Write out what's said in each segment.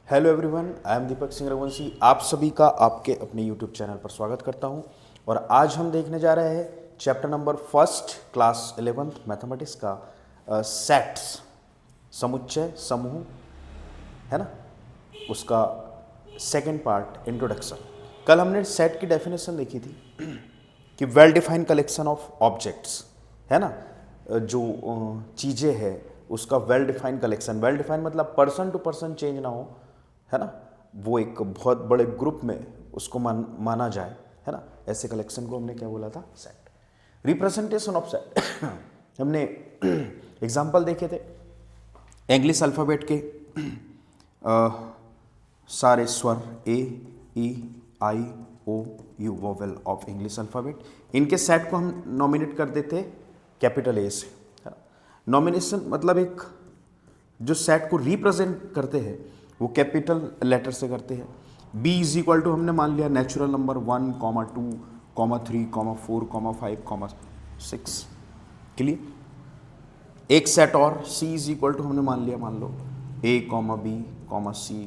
Hello everyone, I am Deepak Singh Raghuvanshi. आप सभी का आपके अपने यूट्यूब चैनल पर स्वागत करता हूं। और आज हम देखने जा रहे हैं chapter number first class 11th mathematics का सेट्स, समुच्चय, समूह, है ना, उसका सेकंड पार्ट इंट्रोडक्शन। कल हमने सेट की डेफिनेशन देखी थी कि well defined collection of objects, है ना, जो चीज़ें हैं उसका well defined collection. Well defined मतलब पर्सन टू पर्सन चेंज ना हो, है ना, वो एक बहुत बड़े ग्रुप में उसको माना जाए, है ना, ऐसे कलेक्शन को हमने क्या बोला था? सेट। रिप्रेजेंटेशन ऑफ सेट हमने एग्जाम्पल देखे थे इंग्लिश अल्फ़ाबेट के सारे स्वर A E I O U, vowel of English alphabet, इनके सेट को हम नॉमिनेट कर देते कैपिटल ए से, है ना। नॉमिनेशन मतलब एक जो सेट को रिप्रेजेंट करते हैं वो कैपिटल लेटर से करते हैं। b इज इक्वल टू हमने मान लिया नेचुरल नंबर 1, 2, 3, 4, 5, 6। क्लियर। एक सेट और c इज इक्वल टू हमने मान लिया, मान लो a, b, c,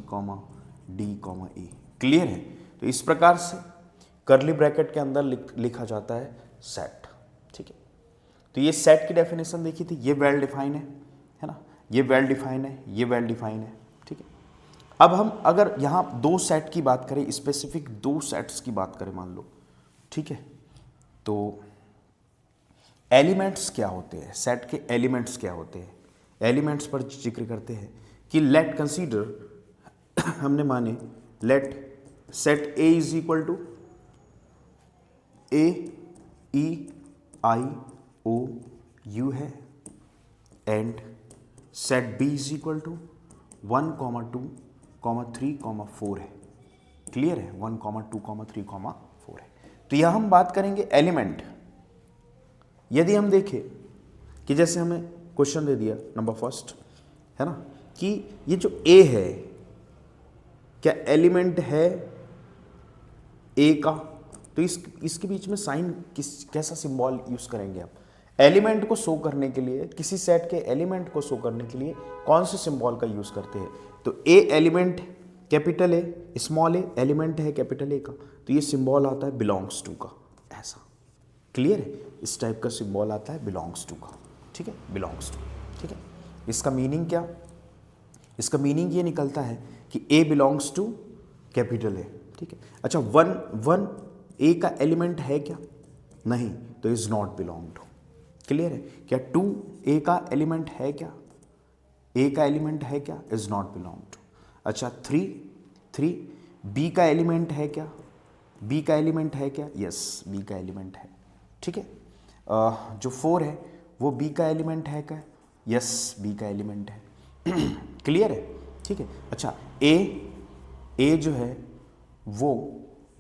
d, e। Clear है। तो इस प्रकार से कर्ली ब्रैकेट के अंदर लिखा जाता है सेट। ठीक है। तो ये सेट की डेफिनेशन देखी थी, ये वेल डिफाइन है ना, ये वेल डिफाइन है, ये वेल डिफाइन है। ठीक है। अब हम अगर यहाँ दो सेट की बात करें, स्पेसिफिक दो सेट्स की बात करें मान लो, ठीक है, तो एलिमेंट्स क्या होते हैं, सेट के एलिमेंट्स क्या होते हैं, एलिमेंट्स पर जिक्र करते हैं कि लेट कंसीडर हमने माने let set A is equal to A E I O U है and set B is equal to 1, 2, 3, 4 है। क्लियर है। 1, 2, 3, 4 है। तो यह हम बात करेंगे एलिमेंट। यदि हम देखें कि जैसे हमें क्वेश्चन दे दिया नंबर फर्स्ट, है ना, कि ये जो ए है क्या एलिमेंट है ए का, तो इसके बीच में साइन कैसा सिंबल यूज करेंगे आप? एलिमेंट को शो करने के लिए, किसी सेट के एलिमेंट को शो करने के लिए कौन से सिंबल का यूज करते हैं? तो a element capital A, small a element है कैपिटल ए का, तो ये सिंबल आता है बिलोंग्स टू का, ऐसा। क्लियर है। इस टाइप का सिंबल आता है बिलोंग्स टू का। ठीक है, बिलोंग्स टू। ठीक है। इसका मीनिंग क्या? इसका मीनिंग ये निकलता है कि ए बिलोंग्स टू कैपिटल ए। ठीक है। अच्छा, वन ए का एलिमेंट है क्या? नहीं, तो is not belong to. Clear है। क्या 2 ए का एलिमेंट है क्या? ए का एलिमेंट है क्या? Is not belong to. अच्छा, 3 बी का एलिमेंट है क्या? बी का एलिमेंट है क्या? यस, बी का एलिमेंट है। ठीक है। जो 4 है वो बी का एलिमेंट है क्या? यस, बी का एलिमेंट है। क्लियर है। ठीक है। अच्छा, ए जो है वो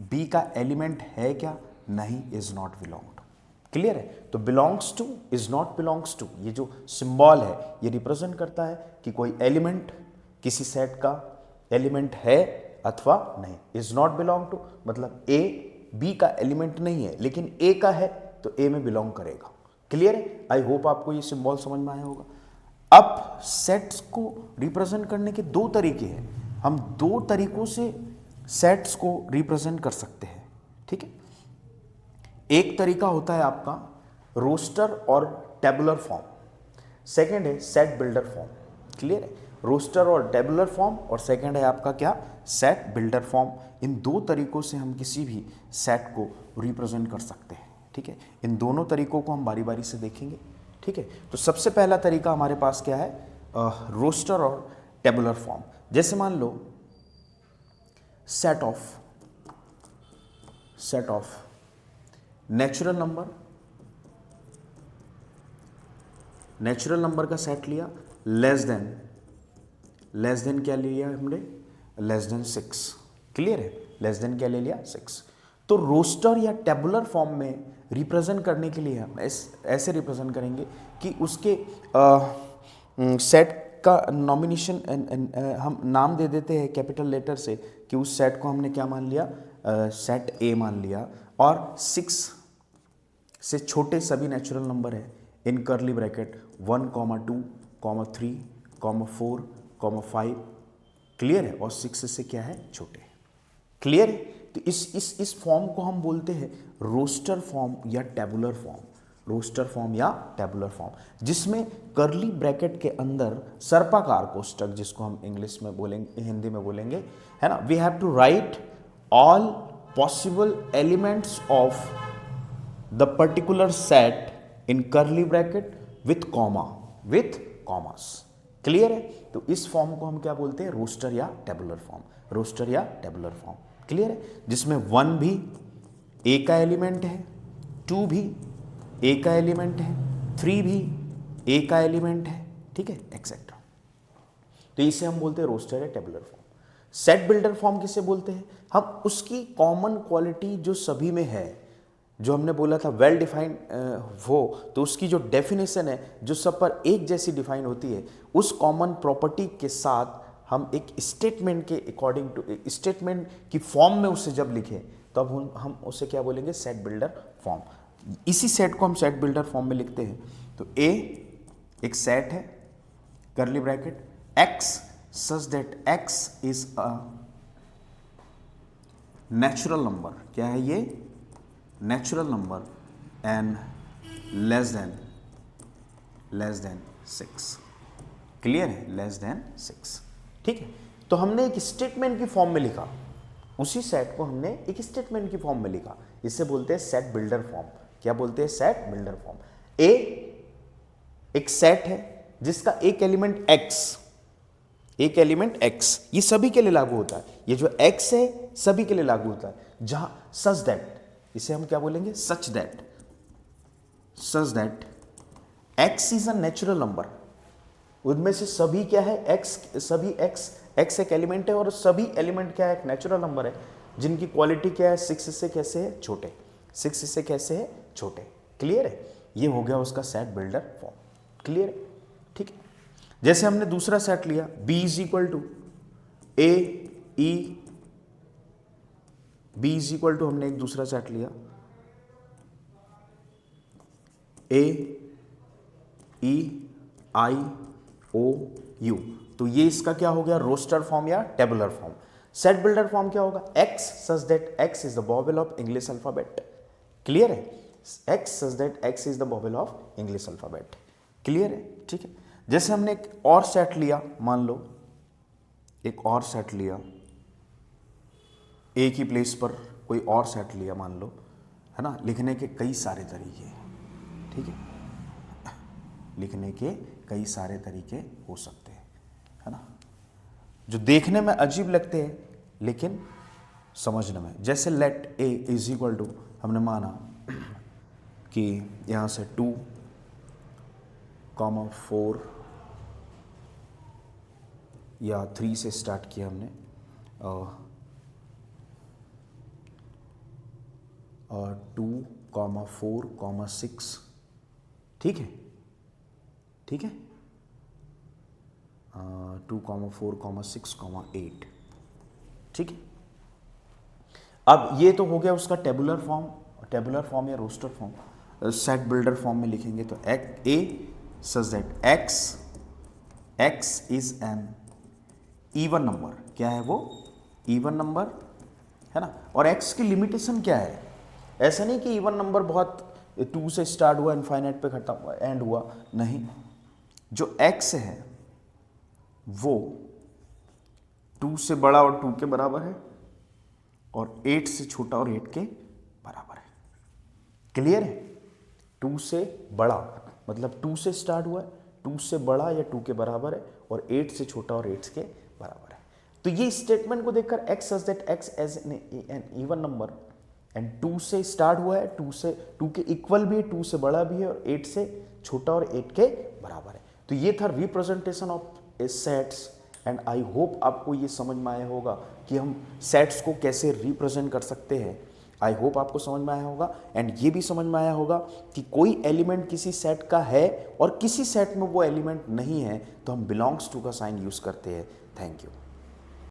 बी का एलिमेंट है क्या? नहीं, is not belong to. Clear है। तो belongs to, is not belongs to, ये जो सिंबल है ये रिप्रेजेंट करता है कि कोई एलिमेंट किसी सेट का एलिमेंट है अथवा नहीं। इज नॉट बिलोंग टू मतलब ए बी का एलिमेंट नहीं है लेकिन ए का है तो ए में बिलोंग करेगा। क्लियर है। आई होप आपको ये सिंबल समझ में आया होगा। अब सेट्स को रिप्रेजेंट करने के दो तरीके हैं। हम दो तरीकों से सेट्स को रिप्रेजेंट कर सकते हैं। ठीक है। एक तरीका होता है आपका रोस्टर और टेबुलर फॉर्म, सेकंड है सेट बिल्डर फॉर्म। क्लियर है। रोस्टर और टेबुलर फॉर्म और सेकंड है आपका क्या? Set builder form. इन दो तरीकों से हम किसी भी सेट को रिप्रेजेंट कर सकते हैं। ठीक है। इन दोनों तरीकों को हम बारी बारी से देखेंगे। ठीक है। तो सबसे पहला तरीका हमारे पास क्या है? रोस्टर और टेबुलर फॉर्म। जैसे मान लो सेट ऑफ नेचुरल नंबर का सेट लिया, लेस देन क्या लिया हमने? Less than 6। क्लियर है। लेस देन क्या ले लिया? 6। तो रोस्टर या टेबुलर फॉर्म में रिप्रेजेंट करने के लिए हम ऐसे रिप्रेजेंट करेंगे कि उसके सेट का नॉमिनेशन हम नाम दे देते हैं कैपिटल लेटर से कि उस सेट को हमने क्या मान लिया? सेट ए मान लिया। और 6 से छोटे सभी नेचुरल नंबर है इन कर्ली ब्रैकेट 1, 2, 3, 4, 5। क्लियर है, और 6 इससे क्या है, छोटे हैं। क्लियर है। तो इस फॉर्म को हम बोलते हैं रोस्टर फॉर्म या टेबुलर फॉर्म, रोस्टर फॉर्म या टेबुलर फॉर्म, जिसमें कर्ली ब्रैकेट के अंदर सर्पाकार कोष्ठक, जिसको हम इंग्लिश में बोलेंगे, हिंदी में बोलेंगे, है ना, we have to write all possible elements of the particular set in curly bracket with comma, with commas. Clear है। तो इस फॉर्म को हम क्या बोलते हैं, रोस्टर या टेबुलर फॉर्म, रोस्टर या टेबुलर फॉर्म। क्लियर है। जिसमें 1 भी ए का एलिमेंट है, 2 भी ए का एलिमेंट है, 3 भी ए का एलिमेंट है, ठीक है, एक्सेट्रा। तो इसे हम बोलते हैं रोस्टर या tabular form. Set builder form किसे बोलते हैं, हम उसकी कॉमन क्वालिटी जो सभी में है, जो हमने बोला था वेल डिफाइंड वो, तो उसकी जो डेफिनेशन है जो सब पर एक जैसी डिफाइन होती है, उस कॉमन प्रॉपर्टी के साथ हम एक स्टेटमेंट के अकॉर्डिंग टू स्टेटमेंट की फॉर्म में उसे जब लिखें तो अब हम उसे क्या बोलेंगे, सेट बिल्डर फॉर्म। इसी सेट को हम सेट बिल्डर फॉर्म में लिखते हैं। तो ए एक सेट है, curly bracket, x such that x is a natural number, क्या है ये, natural number, and less than 6। Clear है, लेस देन 6, ठीक है। तो हमने एक स्टेटमेंट की फॉर्म में लिखा, उसी सेट को हमने एक स्टेटमेंट की फॉर्म में लिखा, इसे बोलते हैं सेट बिल्डर फॉर्म। क्या बोलते हैं, सेट बिल्डर फॉर्म। ए एक सेट है जिसका एक एलिमेंट x, एक एलिमेंट x, ये सभी के लिए लागू होता है, ये जो x है सभी के लिए लागू होता है। जहां सच दैट, इसे हम क्या बोलेंगे, सच that x is a natural number, उनमें से सभी क्या है, x, सभी x एक एलिमेंट है और सभी एलिमेंट क्या है, एक नेचुरल नंबर है, जिनकी क्वालिटी क्या है, 6 से कैसे है, छोटे, 6 से कैसे है, छोटे। क्लियर है। ये हो गया उसका सेट बिल्डर फॉर्म। क्लियर है, ठीक है। जैसे हमने दूसरा सेट लिया, b is equal to A E, b is equal to, हमने एक दूसरा सेट लिया ए ई आई ओ यू, तो ये इसका क्या हो गया, रोस्टर फॉर्म या tabular form. Set builder form क्या होगा, x such that x is the vowel of English alphabet। Clear है, x such that x is the vowel of English alphabet। Clear है, ठीक है। जैसे हमने एक और सेट लिया, मान लो एक और सेट लिया, a की प्लेस पर कोई और सेट लिया, मान लो, है ना, लिखने के कई सारे तरीके, ठीक है, लिखने के कई सारे तरीके हो सकते हैं, है ना, जो देखने में अजीब लगते हैं लेकिन समझने में। जैसे let A is equal to, हमने माना कि यहाँ से 2, 4 या 3 से स्टार्ट किया हमने, और 2, 4, 6, ठीक है, ठीक है, 2, 4, 6, 8, ठीक है। अब ये तो हो गया उसका टेबुलर फॉर्म या roster form. Set builder form में लिखेंगे तो A such that x is an even number, क्या है वो, इवन नंबर, है ना। और एक्स की लिमिटेशन क्या है, ऐसा नहीं कि इवन नंबर बहुत 2 से स्टार्ट हुआ इनफाइनाइट पे खत्म एंड हुआ, नहीं, जो एक्स है वो 2 से बड़ा और 2 के बराबर है, और 8 से छोटा और 8 के बराबर है। क्लियर है। 2 से बड़ा मतलब 2 से स्टार्ट हुआ है, 2 से बड़ा या 2 के बराबर है, और 8 से छोटा और 8 के बराबर है। तो ये स्टेटमेंट को देखकर x such that x as an even number and 2 से स्टार्ट हुआ है, 2 के इक्वल भी है, 2 से बड़ा भी है, और 8 से छोटा और 8 के बराबर है। तो ये था representation of sets, and I hope आपको ये समझ में आया होगा कि हम सेट्स को कैसे रिप्रेजेंट कर सकते हैं। आई होप आपको समझ में आया होगा, एंड ये भी समझ में आया होगा कि कोई एलिमेंट किसी सेट का है और किसी सेट में वो एलिमेंट नहीं है तो हम बिलोंग्स टू का साइन यूज करते हैं। Thank you.